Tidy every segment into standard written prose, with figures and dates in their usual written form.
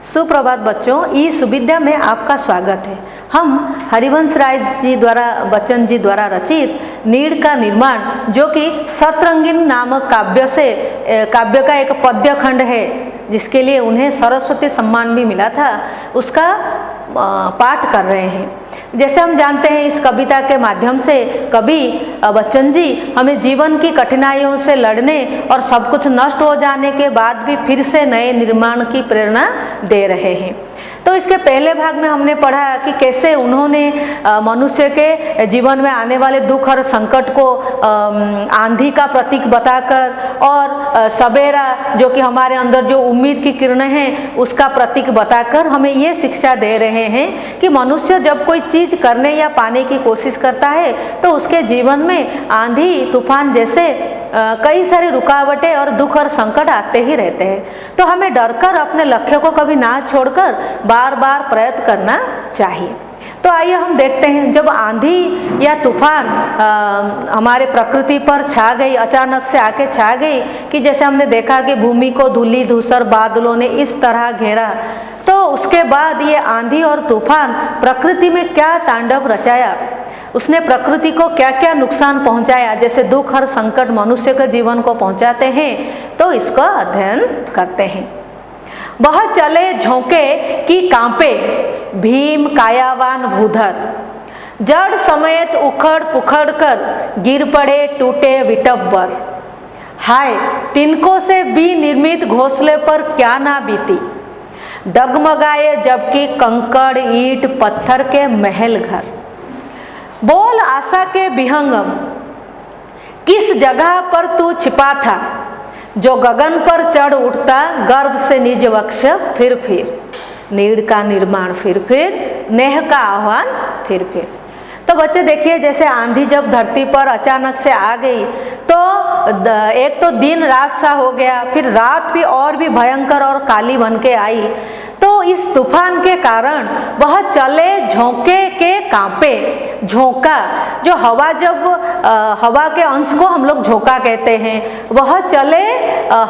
सुप्रभात बच्चों, इस विद्या में आपका स्वागत है। हम हरिवंश राय जी द्वारा बच्चन जी द्वारा रचित नीड़ का निर्माण, जो कि शतरंगिनी नामक काव्य का एक पद्य खंड है, जिसके लिए उन्हें सरस्वती सम्मान भी मिला था, उसका पाठ कर रहे हैं। जैसे हम जानते हैं, इस कविता के माध्यम से कवि बच्चन जी हमें जीवन की कठिनाइयों से लड़ने और सब कुछ नष्ट हो जाने के बाद भी फिर से नए निर्माण की प्रेरणा दे रहे हैं। तो इसके पहले भाग में हमने पढ़ा कि कैसे उन्होंने मनुष्य के जीवन में आने वाले दुख और संकट को आंधी का प्रतीक बताकर और सवेरा, जो कि हमारे अंदर जो उम्मीद की किरणें हैं, उसका प्रतीक बताकर हमें ये शिक्षा दे रहे हैं कि मनुष्य जब कोई चीज़ करने या पाने की कोशिश करता है तो उसके जीवन में आंधी तूफान जैसे कई सारी रुकावटें और दुख और संकट आते ही रहते हैं। तो हमें डरकर अपने लक्ष्य को कभी ना छोड़कर बार बार प्रयत्न करना चाहिए। तो आइए हम देखते हैं, जब आंधी या तूफान हमारे प्रकृति पर छा गई, अचानक से आके छा गई, कि जैसे हमने देखा कि भूमि को धूली धूसर बादलों ने इस तरह घेरा, तो उसके बाद ये आंधी और तूफान प्रकृति में क्या तांडव रचाया, उसने प्रकृति को क्या क्या नुकसान पहुंचाया, जैसे दुख और संकट मनुष्य के जीवन को पहुंचाते हैं, तो इसका अध्ययन करते हैं। वह चले झोंके कि कांपे भीम कायावान भूधर, जड़ समेत उखड़ पुखड़ कर गिर पड़े टूटे विटब्बर। हाय तिनको से भी निर्मित घोंसले पर क्या ना बीती, डगमगाए जबकि कंकड़ ईंट पत्थर के महल घर। बोल आशा के विहंगम, किस जगह पर तू छिपा था, जो गगन पर चढ़ उठता गर्व से निज वक्ष फिर नीड़ का निर्माण फिर नेह का आह्वान फिर। तो बच्चे देखिए, जैसे आंधी जब धरती पर अचानक से आ गई तो एक तो दिन रात सा हो गया, फिर रात भी और भी भयंकर और काली बन के आई। तो इस तूफान के कारण वह चले झोंके के कांपे। झोंका, जो हवा, जब हवा के अंश को हम लोग झोंका कहते हैं, वह चले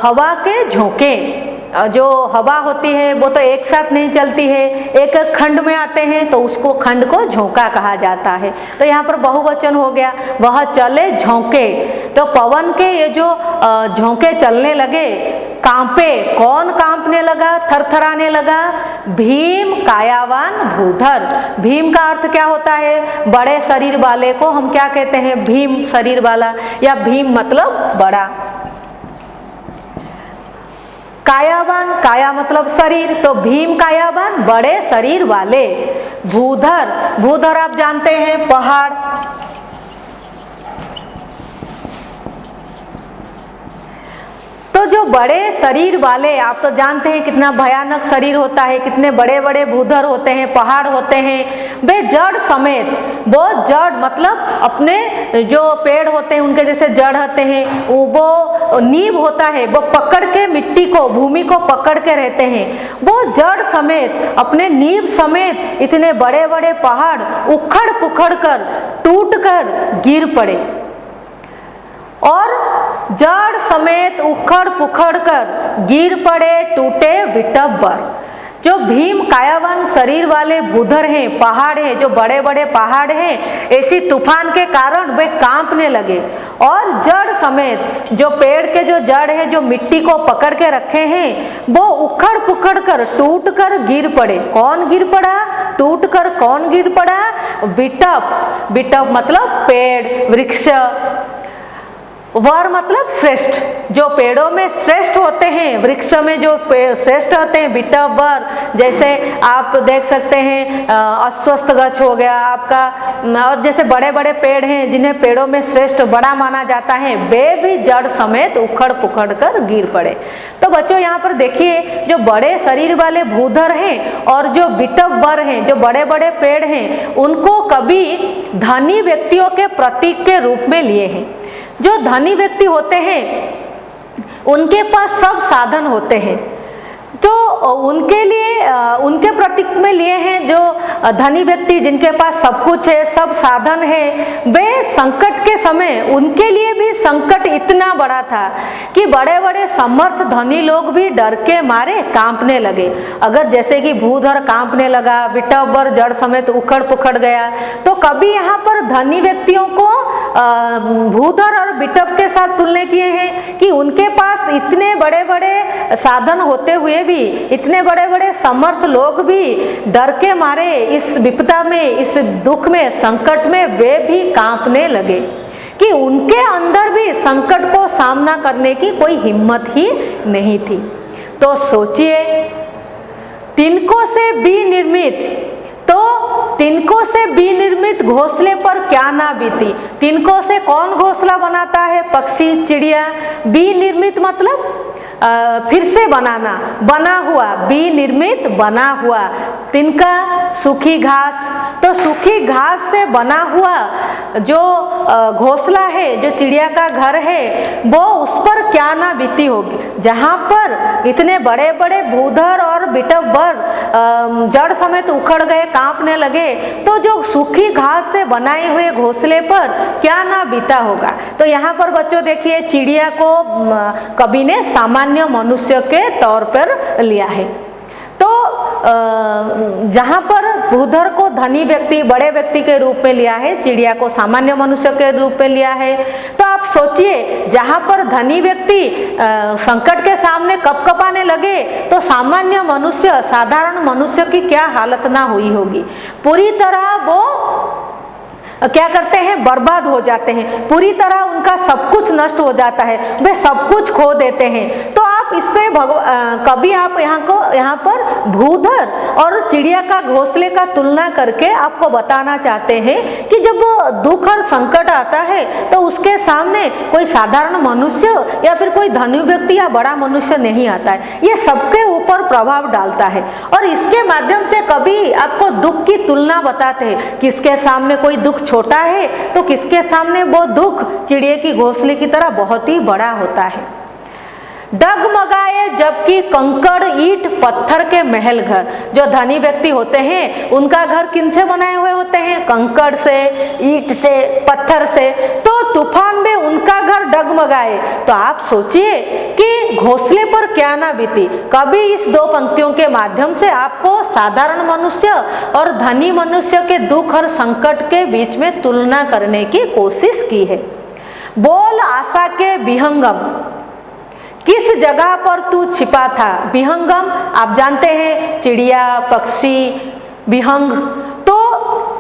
हवा के झोंके। जो हवा होती है वो तो एक साथ नहीं चलती है, एक खंड में आते हैं, तो उसको खंड को झोंका कहा जाता है। तो यहाँ पर बहुवचन हो गया, वह चले झोंके। तो पवन के ये जो झोंके चलने लगे, कांपे, कौन कांपने लगा, थरथराने लगा, भीम कायावान भूधर। भीम का अर्थ क्या होता है, बड़े शरीर वाले को हम क्या कहते हैं, भीम शरीर वाला, या भीम मतलब बड़ा। कायावान, काया मतलब शरीर, तो भीम कायावान बड़े शरीर वाले। भूधर, भूधर आप जानते हैं पहाड़। तो जो बड़े शरीर वाले, आप तो जानते हैं कितना भयानक शरीर होता है, कितने बड़े बड़े भूधर होते हैं, पहाड़ होते हैं, वे जड़ समेत, वो जड़ मतलब अपने जो पेड़ होते हैं उनके जैसे जड़ होते हैं, वो नींव होता है, वो पकड़ के मिट्टी को, भूमि को पकड़ के रहते हैं, वो जड़ समेत, अपने नींव समेत इतने बड़े बड़े पहाड़ उखड़ पुखड़ कर टूट कर गिर पड़े। और जड़ समेत उखड़ पुखड़ कर गिर पड़े टूटे विटब्बर। जो भीम कायावान शरीर वाले भूधर हैं, पहाड़ हैं, जो बड़े बड़े पहाड़ हैं, ऐसी तूफान के कारण वे कांपने लगे। और जड़ समेत, जो पेड़ के जो जड़ है, जो मिट्टी को पकड़ के रखे हैं, वो उखड़ पुखड़ कर टूट कर गिर पड़े। कौन गिर पड़ा, टूट कर कौन गिर पड़ा, विटप। विटप मतलब पेड़, वृक्ष। वर मतलब श्रेष्ठ, जो पेड़ों में श्रेष्ठ होते हैं, वृक्ष में जो श्रेष्ठ होते हैं, विटप वर। जैसे आप देख सकते हैं अश्वत्थ गछ हो गया आपका, और जैसे बड़े बड़े पेड़ हैं जिन्हें पेड़ों में श्रेष्ठ बड़ा माना जाता है, वे भी जड़ समेत उखड़ पुखड़ कर गिर पड़े। तो बच्चों यहाँ पर देखिए, जो बड़े शरीर वाले भूधर हैं और जो विटप वर हैं, जो बड़े बड़े पेड़ हैं, उनको कभी धनी व्यक्तियों के प्रतीक के रूप में लिए हैं। जो धनी व्यक्ति होते हैं उनके पास सब साधन होते हैं, तो उनके लिए उनके प्रतीक में लिए हैं जो धनी व्यक्ति जिनके पास सब कुछ है, सब साधन है, वे संकट के समय उनके लिए भी संकट इतना बड़ा था कि बड़े बड़े समर्थ धनी लोग भी डर के मारे कांपने लगे। अगर जैसे कि भूधर कांपने लगा, विटंबर जड़ समेत उखड़ पुखड़ गया, तो कभी यहाँ पर धनी व्यक्तियों को भूधर और विटप के साथ तुलना किए हैं कि उनके पास इतने बड़े बड़े साधन होते हुए भी, इतने बड़े बड़े समर्थ लोग भी डर के मारे इस विपदा में, इस दुख में, संकट में वे भी कांपने लगे कि उनके अंदर भी संकट को सामना करने की कोई हिम्मत ही नहीं थी। तो सोचिए, तिनकों से विनिर्मित, तो तिनकों से विनिर्मित घोंसले पर क्या ना बीती। तिनकों से कौन घोंसला बनाता है? पक्षी, चिड़िया। विनिर्मित मतलब फिर से बनाना, बना हुआ, विनिर्मित बना हुआ। तिनका सूखी घास, तो सूखी घास से बना हुआ जो घोंसला है, जो चिड़िया का घर है, वो उस पर क्या ना बीती होगी। जहाँ पर इतने बड़े बड़े भूधर और विटंबर जड़ समेत उखड़ गए, कांपने लगे, तो जो सूखी घास से बनाए हुए घोंसले पर क्या ना बीता होगा। तो यहाँ पर बच्चों देखिए, चिड़िया को कवि ने सामान्य मनुष्य के तौर पर लिया है। तो जहाँ पर भूधर को धनी व्यक्ति, बड़े व्यक्ति के रूप में लिया है, चिड़िया को सामान्य मनुष्य के रूप में लिया है। तो आप सोचिए, जहाँ पर धनी व्यक्ति संकट के सामने कपकपाने लगे, तो सामान्य मनुष्य, साधारण मनुष्य की क्या हालत ना हुई होगी। पूरी तरह वो क्या करते हैं? बर्बाद हो जाते हैं, पूरी तरह उनका सब कुछ नष्ट हो जाता है, वे सब कुछ खो देते हैं। तो आप इसमें कभी आप यहाँ पर भूधर और चिड़िया का घोंसले का तुलना करके आपको बताना चाहते हैं कि जब दुख और संकट आता है तो उसके सामने कोई साधारण मनुष्य या फिर कोई धनी व्यक्ति या बड़ा मनुष्य नहीं आता है, ये सबके ऊपर प्रभाव डालता है। और इसके माध्यम से कभी आपको दुख की तुलना बताते हैं, किसके सामने कोई दुख छोटा है तो किसके सामने वो दुख चिड़िया की घोंसले की तरह बहुत ही बड़ा होता है। डगमगाए जबकि कंकड़ ईंट पत्थर के महल घर। जो धनी व्यक्ति होते हैं उनका घर किनसे बनाए हुए होते हैं? कंकड़ से, ईंट से, पत्थर से। तो तूफान में उनका घर डगमगाए, तो आप सोचिए कि घोंसले पर क्या ना बीती। कभी इस दो पंक्तियों के माध्यम से आपको साधारण मनुष्य और धनी मनुष्य के दुख और संकट के बीच में तुलना करने की कोशिश की है। बोल आशा के विहंगम, किस जगह पर तू छिपा था? विहंगम आप जानते हैं, चिड़िया, पक्षी, विहंग। तो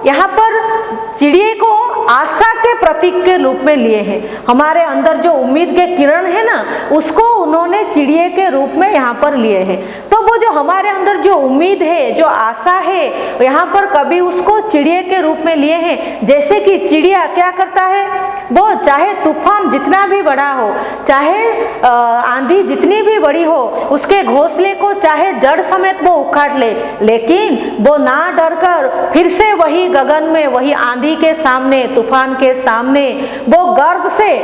यहाँ पर चिड़िया को आशा के प्रतीक के रूप में लिए हैं। हमारे अंदर जो उम्मीद के किरण है ना, उसको उन्होंने चिड़िया के रूप में यहाँ पर लिए हैं। तो वो जो हमारे अंदर जो उम्मीद है, जो आशा है, यहाँ पर कभी उसको चिड़िया के रूप में लिए हैं। जैसे कि चिड़िया क्या करता है, वो चाहे तूफान जितना भी बड़ा हो, चाहे आंधी जितनी भी बड़ी हो, उसके घोंसले को चाहे जड़ समेत वो उखाड़ ले, लेकिन वो ना डर कर फिर से वही गगन में, वही आंधी के सामने, तूफान के सामने वो गर्व से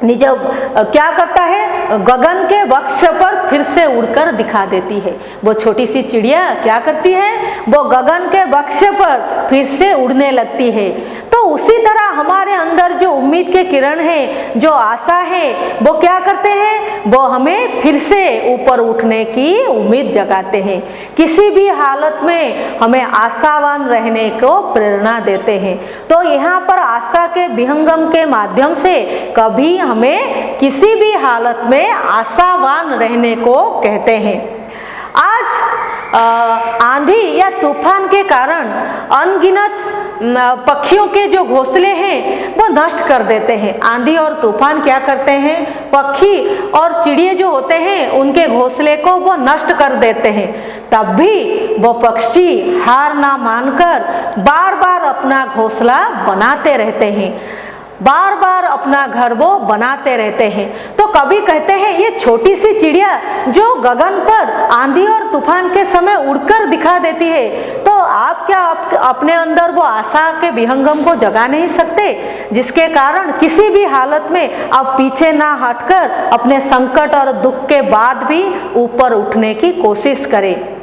जब क्या करता है, गगन के वक्ष पर फिर से उड़कर दिखा देती है। वो छोटी सी चिड़िया क्या करती है, वो गगन के वक्ष पर फिर से उड़ने लगती है। तो उसी तरह हमारे अंदर जो उम्मीद के किरण है, जो आशा है, वो क्या करते हैं, वो हमें फिर से ऊपर उठने की उम्मीद जगाते हैं। किसी भी हालत में हमें आशावान रहने को प्रेरणा देते हैं। तो यहाँ पर आशा के विहंगम के माध्यम से कभी हमें किसी भी हालत में आशावान रहने को कहते हैं। आज आंधी या तूफान के कारण अनगिनत पक्षियों के जो घोंसले हैं वो नष्ट कर देते हैं। आंधी और तूफान क्या करते हैं, पक्षी और चिड़िया जो होते हैं उनके घोंसले को वो नष्ट कर देते हैं। तब भी वो पक्षी हार ना मानकर बार बार अपना घोंसला बनाते रहते हैं। बार बार अपना घर वो बनाते रहते हैं। तो कभी कहते हैं ये छोटी सी चिड़िया जो गगन पर आंधी और तूफान के समय उड़कर दिखा देती है, तो आप क्या अपने अंदर वो आशा के विहंगम को जगा नहीं सकते, जिसके कारण किसी भी हालत में आप पीछे ना हटकर अपने संकट और दुख के बाद भी ऊपर उठने की कोशिश करें।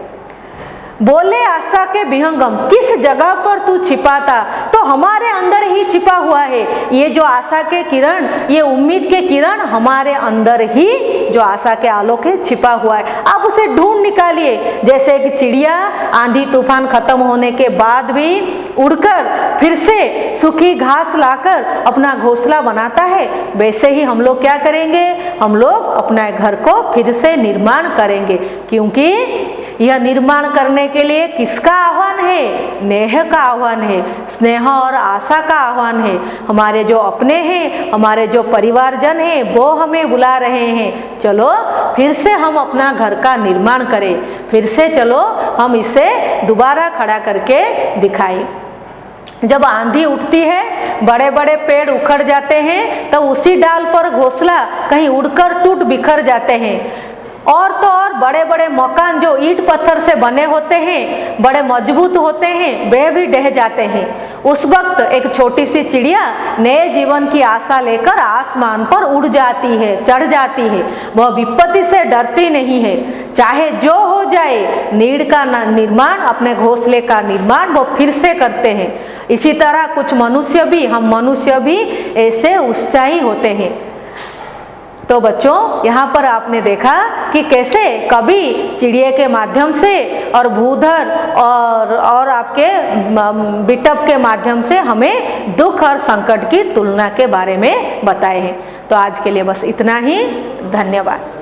बोले आशा के विहंगम, किस जगह पर तू छिपा था? तो हमारे अंदर ही छिपा हुआ है। ये जो आशा के किरण, ये उम्मीद के किरण हमारे अंदर ही जो आशा के आलोक है छिपा हुआ है। आप उसे ढूंढ निकालिए। जैसे कि चिड़िया आंधी तूफान खत्म होने के बाद भी उड़कर फिर से सूखी घास लाकर अपना घोंसला बनाता है, वैसे ही हम लोग क्या करेंगे? हम लोग अपने घर को फिर से निर्माण करेंगे, क्योंकि यह निर्माण करने के लिए किसका आह्वान है? नेह का आह्वान है, स्नेह और आशा का आह्वान है। हमारे जो अपने हैं, हमारे जो परिवारजन हैं, वो हमें बुला रहे हैं। चलो फिर से हम अपना घर का निर्माण करें, फिर से चलो हम इसे दोबारा खड़ा करके दिखाएं। जब आंधी उठती है, बड़े बड़े पेड़ उखड़ जाते हैं, तो उसी डाल पर घोंसला कहीं उड़कर टूट बिखर जाते हैं। और तो और बड़े बड़े मकान जो ईंट पत्थर से बने होते हैं, बड़े मजबूत होते हैं, वे भी ढह जाते हैं। उस वक्त एक छोटी सी चिड़िया नए जीवन की आशा लेकर आसमान पर उड़ जाती है, चढ़ जाती है। वह विपत्ति से डरती नहीं है, चाहे जो हो जाए। नीड़ का निर्माण, अपने घोंसले का निर्माण वो फिर से करते हैं। इसी तरह कुछ मनुष्य भी, हम मनुष्य भी ऐसे उत्साही होते हैं। तो बच्चों, यहाँ पर आपने देखा कि कैसे कभी चिड़िया के माध्यम से और भूधर और आपके बिटप के माध्यम से हमें दुख और संकट की तुलना के बारे में बताए हैं। तो आज के लिए बस इतना ही। धन्यवाद।